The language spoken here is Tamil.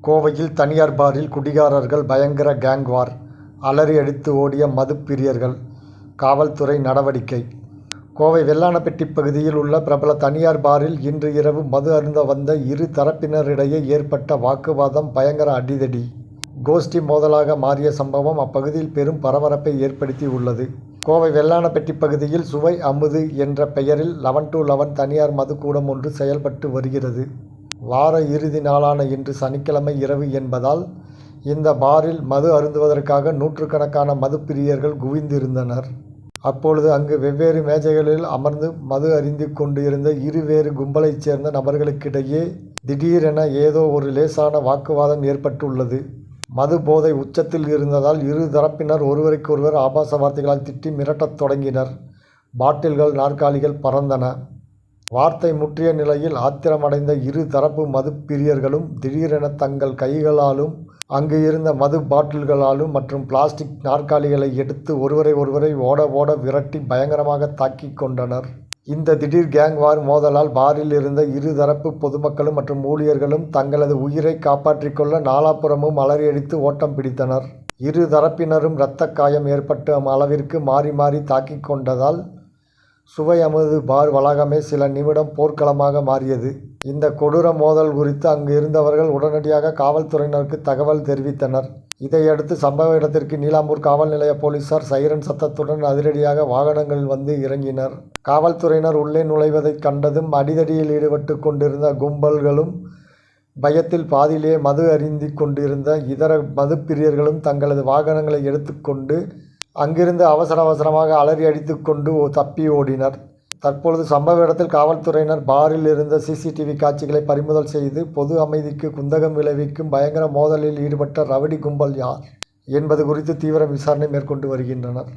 கோவையில் தனியார் பாரில் குடிகாரர்கள் பயங்கர கேங் வார், அலறி அடித்து ஓடிய மதுப்பிரியர்கள், காவல்துறை நடவடிக்கை. கோவை வெள்ளானப்பட்டி பகுதியில் உள்ள பிரபல தனியார் பாரில் இன்று இரவு மது அருந்த வந்த இரு தரப்பினரிடையே ஏற்பட்ட வாக்குவாதம் பயங்கர அடிதடி, கோஷ்டி மோதலாக மாறிய சம்பவம் அப்பகுதியில் பெரும் பரபரப்பை ஏற்படுத்தி உள்ளது. கோவை வெள்ளானப்பட்டி பகுதியில் சுவை அமுது என்ற பெயரில் 11 to 11 தனியார் மதுக்கூடம் ஒன்று செயல்பட்டு வருகிறது. வார இறுதி நாளான இன்று சனிக்கிழமை இரவு என்பதால் இந்த பாரில் மது அருந்துவதற்காக நூற்றுக்கணக்கான மதுப்பிரியர்கள் குவிந்திருந்தனர். அப்பொழுது அங்கு வெவ்வேறு மேஜைகளில் அமர்ந்து மது அருந்தி கொண்டிருந்த இருவேறு கும்பலைச் சேர்ந்த நபர்களுக்கிடையே திடீரென ஏதோ ஒரு லேசான வாக்குவாதம் ஏற்பட்டுள்ளது. மது போதை உச்சத்தில் இருந்ததால் இரு தரப்பினர் ஒருவருக்கொருவர் ஆபாச வார்த்தைகளால் திட்டி மிரட்டத் தொடங்கினர். பாட்டில்கள், நாற்காலிகள் பறந்தன. வார்த்தை முற்றிய நிலையில் ஆத்திரமடைந்த இரு தரப்பு மதுப்பிரியர்களும் திடீரென தங்கள் கைகளாலும் அங்கு இருந்த மது பாட்டில்களாலும் மற்றும் பிளாஸ்டிக் நாற்காலிகளை எடுத்து ஒருவரை ஓட ஓட விரட்டி பயங்கரமாக தாக்கிக் கொண்டனர். இந்த திடீர் கேங் வார் மோதலால் பாரில் இருந்த இரு தரப்பு பொதுமக்களும் மற்றும் ஊழியர்களும் தங்களது உயிரை காப்பாற்றிக் கொள்ள நாலாபுறமும் அலறியடித்து ஓட்டம் பிடித்தனர். இரு தரப்பினரும் இரத்த காயம் ஏற்பட்ட அளவிற்கு மாறி மாறி தாக்கிக் கொண்டதால் சுவை அமுது பார் வளாகமே சில நிமிடம் போர்க்களமாக மாறியது. இந்த கொடூர மோதல் குறித்து அங்கு இருந்தவர்கள் உடனடியாக காவல்துறையினருக்கு தகவல் தெரிவித்தனர். இதையடுத்து சம்பவ இடத்திற்கு நீலாம்பூர் காவல் நிலைய போலீசார் சைரன் சத்தத்துடன் அதிரடியாக வாகனங்களில் வந்து இறங்கினர். காவல்துறையினர் உள்ளே நுழைவதை கண்டதும் அடிதடியில் ஈடுபட்டு கொண்டிருந்த கும்பல்களும் பயத்தில் பாதியிலேயே மது அருந்தி கொண்டிருந்த இதர மதுப்பிரியர்களும் தங்களது வாகனங்களை எடுத்துக்கொண்டு அங்கிருந்து அவசரமாக அலறி அடித்து கொண்டு தப்பி ஓடினர். தற்பொழுது சம்பவ இடத்தில் காவல்துறையினர் பாரில் இருந்த CCTV காட்சிகளை பறிமுதல் செய்து பொது அமைதிக்கு குந்தகம் விளைவிக்கும் பயங்கர மோதலில் ஈடுபட்ட ரவுடி கும்பல் யார் என்பது குறித்து தீவிர விசாரணை மேற்கொண்டு வருகின்றனர்.